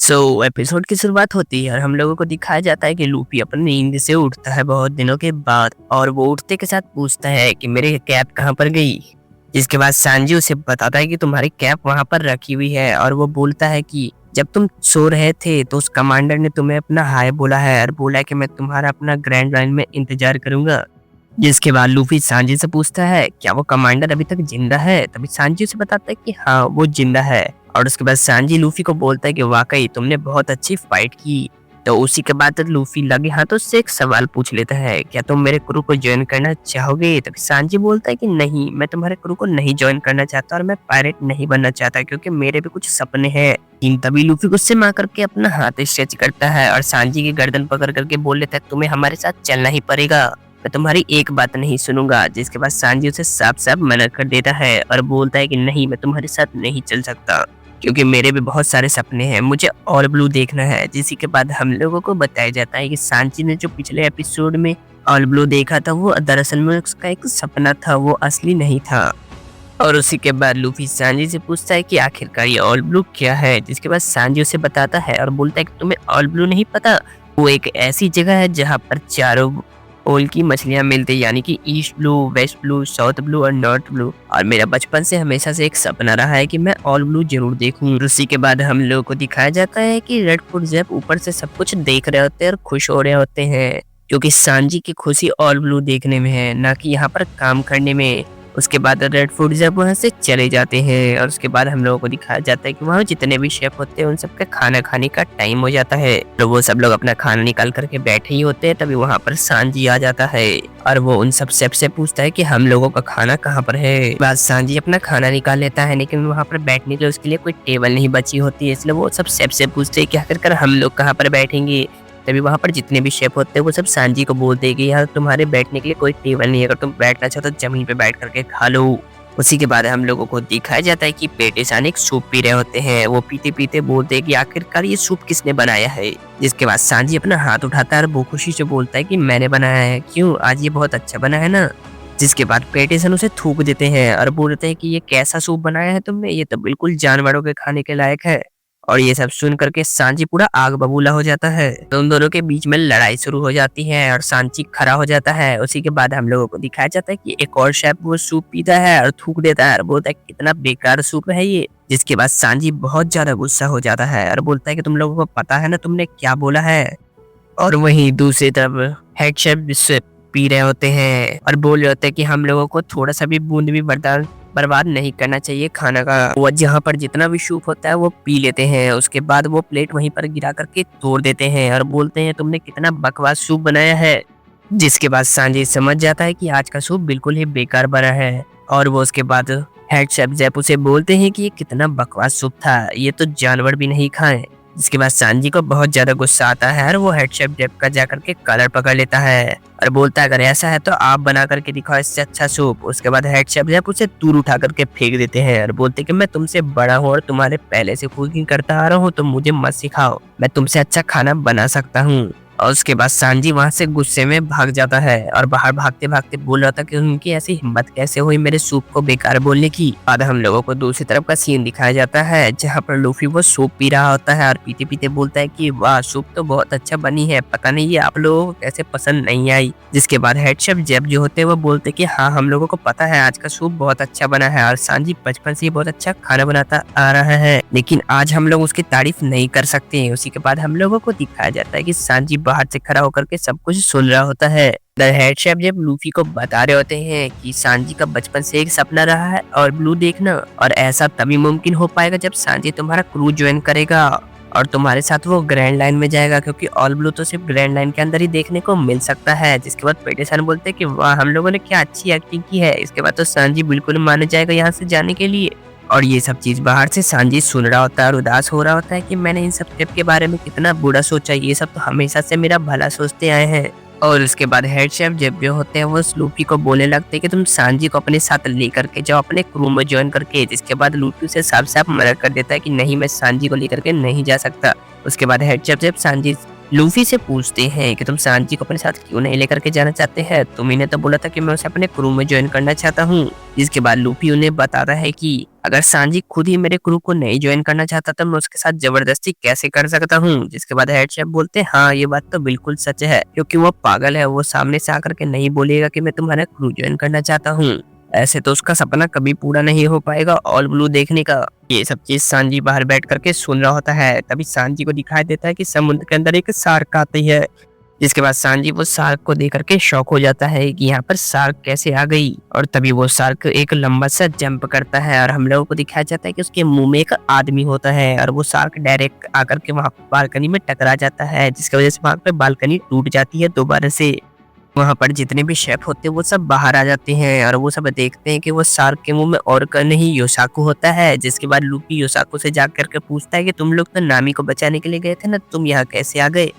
Episode की शुरुआत होती है और हम लोगों को दिखाया जाता है कि लूफी अपनी नींद से उठता है बहुत दिनों के बाद और वो उठते के साथ पूछता है कि मेरी कैप कहाँ पर गई। जिसके बाद सांजी उसे बताता है कि तुम्हारी कैप वहाँ पर रखी हुई है और वो बोलता है कि जब तुम सो रहे थे तो उस कमांडर ने तुम्हें अपना हाय बोला है और बोला है कि मैं तुम्हारा अपना ग्रैंड लाइन में इंतजार करूंगा। जिसके बाद लूफी सांजी से पूछता है क्या वो कमांडर अभी तक जिंदा है। तभी सांजी उसे बताता है कि हाँ वो जिंदा है। और उसके बाद सांजी लूफी को बोलता है कि वाकई तुमने बहुत अच्छी फाइट की। तो उसी के बाद लूफी लगे हाथों से एक सवाल पूछ लेता है क्या तुम मेरे क्रू को ज्वाइन करना चाहोगे। तभी सांजी बोलता है कि नहीं, मैं तुम्हारे क्रू को नहीं ज्वाइन करना चाहता और मैं पायरेट नहीं बनना चाहता क्योंकि मेरे भी कुछ सपने हैं। लेकिन तभी लूफी गुस्से में आकर के अपना हाथ स्ट्रेच करता है और सांजी की गर्दन पकड़ करके बोल लेता है तुम्हें हमारे साथ चलना ही पड़ेगा, मैं तुम्हारी एक बात नहीं सुनूंगा। जिसके बाद सांजी उसे साफ साफ मना कर देता है और बोलता है कि नहीं, मैं तुम्हारे साथ नहीं चल सकता क्योंकि मेरे भी बहुत सारे सपने हैं, मुझे ऑल ब्लू देखना है। जिसी के बाद हम लोगों को बताया जाता है कि सांची ने जो पिछले एपिसोड में ऑल ब्लू देखा था वो दरअसल में उसका एक सपना था, वो असली नहीं था। और उसी के बाद लूफी सांजी से पूछता है कि आखिरकार ये ऑल ब्लू क्या है। जिसके बाद सांजी उसे बताता है और बोलता है कि तुम्हें ऑल ब्लू नहीं पता, वो एक ऐसी जगह है जहाँ पर चारों ओल की मछलियां मिलती है, यानी कि east blue, west blue, south blue और नॉर्थ ब्लू। और मेरा बचपन से हमेशा से एक सपना रहा है कि मैं ऑल ब्लू जरूर देखूं। उसी के बाद हम लोगों को दिखाया जाता है कि रेड फुट जैप ऊपर से सब कुछ देख रहे होते हैं और खुश हो रहे होते हैं क्योंकि सांजी की खुशी ऑल ब्लू देखने में है, ना कि यहाँ पर काम करने में। उसके बाद रेड फूड जब वहाँ से चले जाते हैं और उसके बाद हम लोगों को दिखाया जाता है कि वहाँ जितने भी शेफ होते हैं उन सबका खाना खाने का टाइम हो जाता है। तो वो सब लोग अपना खाना निकाल करके बैठे ही होते हैं। तभी वहाँ पर सांजी आ जाता है और वो उन सब शेफ से पूछता है कि हम लोगों का खाना कहाँ पर है। बाद सांजी अपना खाना निकाल लेता है लेकिन वहाँ पर बैठने के लिए उसके लिए कोई टेबल नहीं बची होती है, इसलिए वो सब शेफ से पूछते हैं कि आखिरकार हम लोग कहाँ पर बैठेंगे। तभी वहाँ पर जितने भी शेफ होते हैं वो सब सांजी को बोलते हैं कि यार तुम्हारे बैठने के लिए कोई टेबल नहीं है, अगर तुम बैठना चाहो तो जमीन पे बैठ करके खा लो। उसी के बाद हम लोगों को दिखाया जाता है कि पेटेसान एक सूप पी रहे होते हैं। वो पीते पीते बोलते हैं कि आखिरकार ये सूप किसने बनाया है। जिसके बाद सांजी अपना हाथ उठाता है और वो खुशी से बोलता है कि मैंने बनाया है, क्यों आज ये बहुत अच्छा बना है ना। जिसके बाद पेटेसन उसे थूक देते हैं और बोलते हैं कि ये कैसा सूप बनाया है तुमने, ये तो बिल्कुल जानवरों के खाने के लायक है। और ये सब सुन करके सांची पूरा आग बबूला हो जाता है। तो उन दोनों के बीच में लड़ाई शुरू हो जाती है और सांची खड़ा हो जाता है। उसी के बाद हम लोगों को दिखाया जाता है कि एक और शेफ वो सूप पीता है और थूक देता है और बोलता है कितना बेकार सूप है ये। जिसके बाद सांजी बहुत ज्यादा गुस्सा हो जाता है और बोलता है कि तुम लोगों को पता है ना तुमने क्या बोला है। और वहीं दूसरी तरफ हेड शेफ पी रहे होते हैं और बोल रहे होते हैं कि हम लोगों को थोड़ा सा भी बूंद भी बर्बाद नहीं करना चाहिए खाना का। वो जहाँ पर जितना भी सूप होता है वो पी लेते हैं। उसके बाद वो प्लेट वहीं पर गिरा करके तोड़ देते हैं और बोलते हैं तुमने कितना बकवास सूप बनाया है। जिसके बाद सांजी समझ जाता है कि आज का सूप बिल्कुल ही बेकार बना है और वो उसके बाद हेड शेफ जैप उसे बोलते हैं कि ये कितना बकवास सूप था, ये तो जानवर भी नहीं खाएं। इसके बाद सांजी को बहुत ज्यादा गुस्सा आता है और वो हेड शेफ जेब का जाकर के कलर पकड़ लेता है और बोलता है अगर ऐसा है तो आप बना करके दिखाओ इससे अच्छा सूप। उसके बाद हेड शेफ जेब उसे दूर उठा करके फेंक देते हैं और बोलते हैं कि मैं तुमसे बड़ा हूँ और तुम्हारे पहले से कुकिंग करता आ रहा हूँ, तो मुझे मत सिखाओ, मैं तुमसे अच्छा खाना बना सकता हूँ। और उसके बाद सांजी वहां से गुस्से में भाग जाता है और बाहर भागते भागते बोल रहा था कि उनकी ऐसी हिम्मत कैसे हुई मेरे सूप को बेकार बोलने की। बाद हम लोगों को दूसरी तरफ का सीन दिखाया जाता है जहाँ पर लूफी वो सूप पी रहा होता है और पीते पीते बोलता है कि वाह सूप तो बहुत अच्छा बनी है, पता नहीं ये आप लोगों को कैसे पसंद नहीं आई। जिसके बाद हेड शेफ जेब जो होते हैं वो बोलते कि हाँ हम लोगों को पता है आज का सूप बहुत अच्छा बना है और सांजी बचपन से ही बहुत अच्छा खाना बनाता आ रहा है, लेकिन आज हम लोग उसकी तारीफ नहीं कर सकते। उसी के बाद हम लोगों को दिखाया जाता है कि सांजी बाहर से खड़ा होकर के सब कुछ सुन रहा होता है। द हेड शेफ जब लूफी को बता रहे होते हैं कि सांजी का बचपन से एक सपना रहा है और ब्लू देखना, और ऐसा तभी मुमकिन हो पाएगा जब सांजी तुम्हारा क्रू ज्वाइन करेगा और तुम्हारे साथ वो ग्रैंड लाइन में जाएगा, क्योंकि ऑल ब्लू तो सिर्फ ग्रैंड लाइन के अंदर ही देखने को मिल सकता है। जिसके बाद पेटेसन बोलते हैं कि वाह हम लोगों ने क्या अच्छी एक्टिंग की है। इसके बाद तो सांजी बिल्कुल मान जाएगा यहाँ से जाने के लिए। और ये सब चीज बाहर से सांजी सुन रहा होता है और उदास हो रहा होता है कि मैंने इन सब स्टेप के बारे में कितना बुरा सोचा, ये सब तो हमेशा से मेरा भला सोचते आए हैं। और उसके बाद हेड शेफ जब जो होते हैं वो लूफी को बोलने लगते हैं कि तुम सांजी को अपने साथ लेकर के जाओ अपने क्रू में ज्वाइन करके। जिसके बाद लूफी उसे साफ मना कर देता है कि नहीं, मैं सांजी को लेकर के नहीं जा सकता। उसके बाद हेड शेफ जब सांजी लूफी से पूछते हैं कि तुम सांजी को अपने साथ क्यों नहीं लेकर के जाना चाहते हैं, तुमने तो बोला था कि मैं उसे अपने क्रू में ज्वाइन करना चाहता हूँ। जिसके बाद लूफी उन्हें बताता है कि अगर सांजी खुद ही मेरे क्रू को नहीं ज्वाइन करना चाहता तो मैं उसके साथ जबरदस्ती कैसे कर सकता हूँ। जिसके बाद हेड शेफ बोलते हैं हाँ ये बात तो बिल्कुल सच है, क्योंकि वो पागल है, वो सामने से आकर के नहीं बोलेगा कि मैं तुम्हारा क्रू ज्वाइन करना चाहता हूँ। ऐसे तो उसका सपना कभी पूरा नहीं हो पाएगा ऑल ब्लू देखने का। ये सब चीज सांजी बाहर बैठ करके सुन रहा होता है। तभी सांजी को दिखाई देता है कि समुद्र के अंदर एक शार्क आती है। जिसके बाद सांजी वो शार्क को देख करके शॉक हो जाता है कि यहाँ पर शार्क कैसे आ गई। और तभी वो शार्क एक लंबा सा जंप करता है और हम लोगों को दिखाया जाता है कि उसके मुंह में एक आदमी होता है और वो शार्क डायरेक्ट आकर के वहाँ बालकनी में टकरा जाता है, जिसकी वजह से वहाँ पे बालकनी टूट जाती है दोबारा से। वहाँ पर जितने भी शेफ होते हैं वो सब बाहर आ जाते हैं और वो सब देखते हैं कि वो शार्क के मुंह में और का नहीं योसाकू होता है। जिसके बाद लूफी योसाकू से जा करके पूछता है कि तुम लोग तो नामी को बचाने के लिए गए थे ना, तुम यहाँ कैसे आ गए।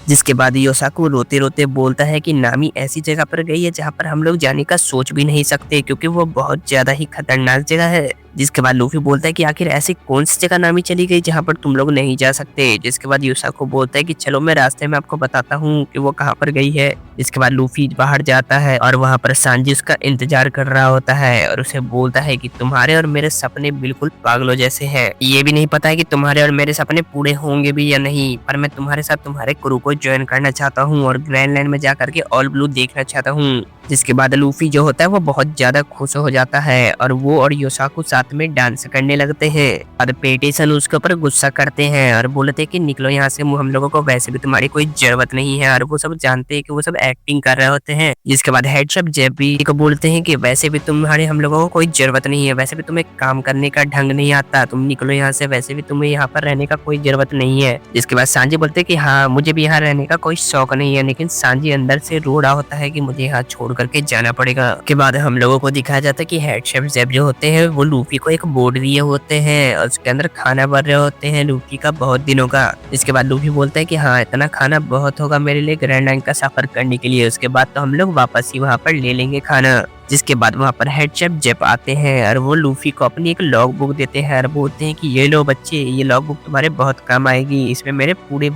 जिसके बाद योसाकू रोते रोते बोलता है कि नामी ऐसी जगह पर गई है जहाँ पर हम लोग जाने का सोच भी नहीं सकते, क्योंकि वो बहुत ज्यादा ही खतरनाक जगह है। जिसके बाद लूफी बोलता है कि आखिर ऐसी कौन सी जगह नामी चली गई जहाँ पर तुम लोग नहीं जा सकते। जिसके बाद योसाकू बोलता है कि चलो मैं रास्ते में आपको बताता हूँ कि वो कहाँ पर गई है। इसके बाद लूफी बाहर जाता है और वहाँ पर सांजी उसका इंतजार कर रहा होता है और उसे बोलता है कि तुम्हारे और मेरे सपने बिल्कुल पागलों जैसे हैं। ये भी नहीं पता है कि तुम्हारे और मेरे सपने पूरे होंगे भी या नहीं, पर मैं तुम्हारे साथ तुम्हारे क्रू को ज्वाइन करना चाहता हूँ और ग्रैंड लैंड में जाकर के ऑल ब्लू देखना चाहता हूँ। जिसके बाद लूफी जो होता है वो बहुत ज्यादा खुश हो जाता है और वो और योसाकू साथ में डांस करने लगते हैं। और पेटिसन उसके ऊपर गुस्सा करते हैं और बोलते हैं कि निकलो यहाँ से, हम लोगों को वैसे भी तुम्हारी कोई जरूरत नहीं है। और वो सब जानते हैं कि वो सब एक्टिंग कर रहे होते हैं। जिसके बाद हेड शेफ जेबी को बोलते हैं कि वैसे भी तुम्हारे हम लोगों को कोई जरूरत नहीं है, वैसे भी तुम्हें काम करने का ढंग नहीं आता, तुम निकलो यहाँ से, वैसे भी तुम्हें यहाँ पर रहने का कोई जरूरत नहीं है। जिसके बाद सांजी बोलते हैं कि हाँ मुझे भी यहाँ रहने का कोई शौक नहीं है, लेकिन सांजी अंदर से रो रहा होता है कि मुझे यहाँ छोड़ करके जाना पड़ेगा। के बाद हम लोगों को दिखाया जाता है कि हेड शेफ जेब जो होते हैं वो लूफी को एक बोर्ड दिए होते हैं और उसके अंदर खाना भर रहे होते हैं लूफी का बहुत दिनों का। इसके बाद लूफी बोलता है कि हाँ इतना खाना बहुत होगा मेरे लिए ग्रैंड लाइन का सफर करने के लिए, उसके बाद तो हम लोग वापस ही वहाँ पर ले लेंगे खाना। जिसके बाद वहाँ पर हेड शेफ जेब आते हैं और वो लूफी को अपनी एक लॉग बुक देते हैं और बोलते हैं कि ये लो बच्चे, ये लॉग बुक तुम्हारे बहुत काम आएगी, इसमें मेरे पूरे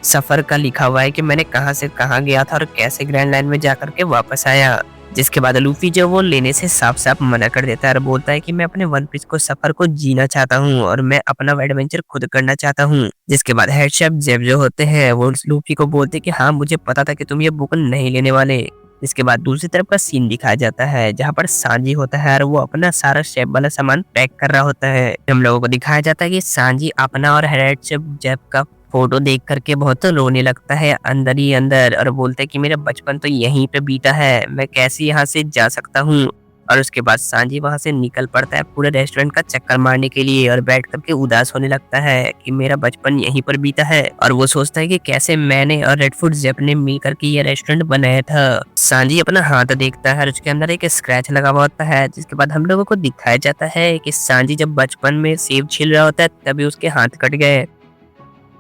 सफर का लिखा हुआ है कि मैंने कहाँ से कहाँ गया था और कैसे ग्रैंड लाइन में जाकर के वापस आया। जिसके बाद लूफी जो वो लेने से साफ साफ मना कर देता है और बोलता है कि मैं अपने वन पीस को सफर को जीना चाहता हूँ और मैं अपना एडवेंचर खुद करना चाहता हूँ। जिसके बाद हेड शेफ जेब जो होते हैं वो लूफी को बोलते हैं कि हाँ मुझे पता था कि तुम ये बुक नहीं लेने वाले। इसके बाद दूसरी तरफ का सीन दिखाया जाता है जहाँ पर सांजी होता है और वो अपना सारा शेफ वाला सामान पैक कर रहा होता है। हम लोगों को दिखाया जाता है कि सांजी अपना और हेड शेफ जेब का फोटो देख करके बहुत रोने लगता है अंदर ही अंदर और बोलता है कि मेरा बचपन तो यहीं पे बीता है, मैं कैसे यहाँ से जा सकता हूँ। और उसके बाद सांजी वहां से निकल पड़ता है पूरे रेस्टोरेंट का चक्कर मारने के लिए और बैठ करके उदास होने लगता है कि मेरा बचपन यहीं पर बीता है। और वो सोचता है कि कैसे मैंने और रेडफुट जेप ने मिल करके ये रेस्टोरेंट बनाया था। सांजी अपना हाथ देखता है और उसके अंदर एक स्क्रैच लगा हुआ होता है। जिसके बाद हम लोगों को दिखाया जाता है कि सांजी जब बचपन में सेब छील रहा होता है तभी उसके हाथ कट गए।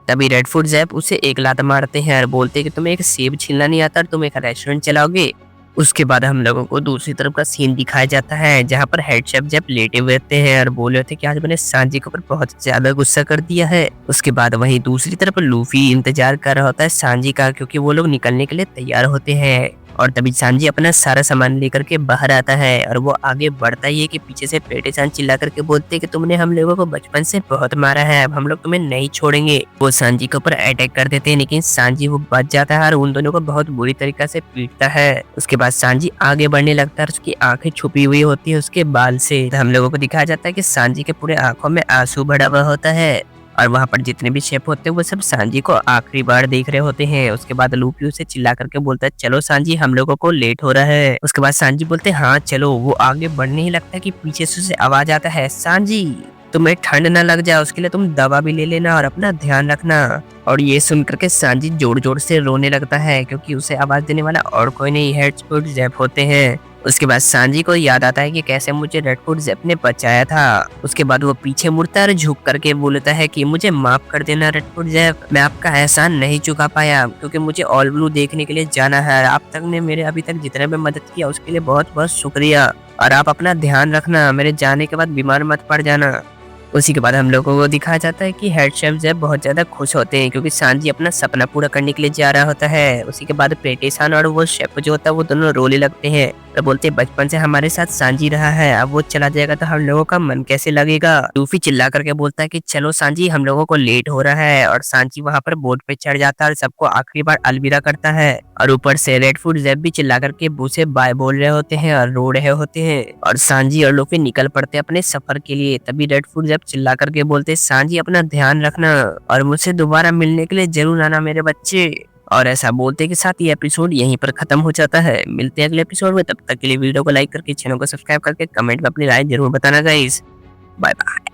तभी रेडफुट जैप उसे एक लात मारते हैं और बोलते हैं कि तुम्हें एक सेब छीलना नहीं आता और तुम एक रेस्टोरेंट चलाओगे। उसके बाद हम लोगों को दूसरी तरफ का सीन दिखाया जाता है जहाँ पर हेड शेफ जब लेटे हुए रहते हैं और बोले होते हैं कि आज मैंने सांजी के ऊपर बहुत ज्यादा गुस्सा कर दिया है। उसके बाद वहीं दूसरी तरफ लूफी इंतजार कर रहा होता है सांजी का, क्योंकि वो लोग निकलने के लिए तैयार होते हैं। और तभी सांजी अपना सारा सामान लेकर के बाहर आता है और वो आगे बढ़ता ही है कि पीछे से पेटेसान चिल्ला करके बोलते हैं कि तुमने हम लोगों को बचपन से बहुत मारा है, अब हम लोग तुम्हें नहीं छोड़ेंगे। वो सांजी के ऊपर अटैक कर देते हैं लेकिन सांजी वो बच जाता है और उन दोनों को बहुत बुरी तरीका से पीटता है। उसके बाद सांजी आगे बढ़ने लगता है और उसकी आंखें छुपी हुई होती है उसके बाल से। हम लोगों को दिखाया जाता है कि सांजी के पूरे आंखों में आंसू भरा हुआ होता है और वहाँ पर जितने भी शेफ होते हैं वो सब सांजी को आखिरी बार देख रहे होते हैं। उसके बाद लूफी उसे चिल्ला करके बोलता है चलो सांजी हम लोगों को लेट हो रहा है। उसके बाद सांजी बोलते हैं हाँ चलो। वो आगे बढ़ने ही लगता है कि पीछे से उसे आवाज आता है सांजी तुम्हें ठंड ना लग जाए उसके लिए तुम दवा भी ले लेना और अपना ध्यान रखना। और ये सुन करके सांजी जोर जोर से रोने लगता है क्योंकि उसे आवाज देने वाला और कोई नहीं हेडफुट जैप होते हैं। उसके बाद सांजी को याद आता है कि कैसे मुझे रेडफुट जैप ने बचाया था। उसके बाद वो पीछे मुड़ता है और झुक करके बोलता है कि मुझे माफ कर देना रेडफुट जैप, मैं आपका एहसान नहीं चुका पाया क्योंकि मुझे ऑल ब्लू देखने के लिए जाना है। आप तक ने मेरे अभी तक जितने भी मदद किया उसके लिए बहुत बहुत शुक्रिया और आप अपना ध्यान रखना, मेरे जाने के बाद बीमार मत पड़ जाना। उसी के बाद हम लोगों को दिखाया जाता है कि हेड शेफ जब बहुत ज्यादा खुश होते हैं क्योंकि सांजी अपना सपना पूरा करने के लिए जा रहा होता है। उसी के बाद पेटेसान और वो शेफ जो होता है वो दोनों रोने लगते हैं और बोलते हैं बचपन से हमारे साथ सांजी रहा है, अब वो चला जाएगा तो हम लोगों का मन कैसे लगेगा। लूफी चिल्ला करके बोलता है कि चलो सांजी हम लोगों को लेट हो रहा है और सांजी वहाँ पर बोट पे चढ़ जाता है और सबको आखिरी बार अलविदा करता है। और ऊपर से रेडफूट जैब भी चिल्ला करके बू से बाय बोल रहे होते हैं और रो रहे होते हैं और सांजी और लूफी निकल पड़ते हैं अपने सफर के लिए। तभी रेडफूट जैब चिल्ला करके बोलते सांजी अपना ध्यान रखना और मुझसे दोबारा मिलने के लिए जरूर आना मेरे बच्चे। और ऐसा बोलते के साथ ये एपिसोड यहीं पर खत्म हो जाता है। मिलते हैं अगले एपिसोड में, तब तक के लिए वीडियो को लाइक करके चैनल को सब्सक्राइब करके कमेंट में अपनी राय जरूर बताना गाइस। Bye bye.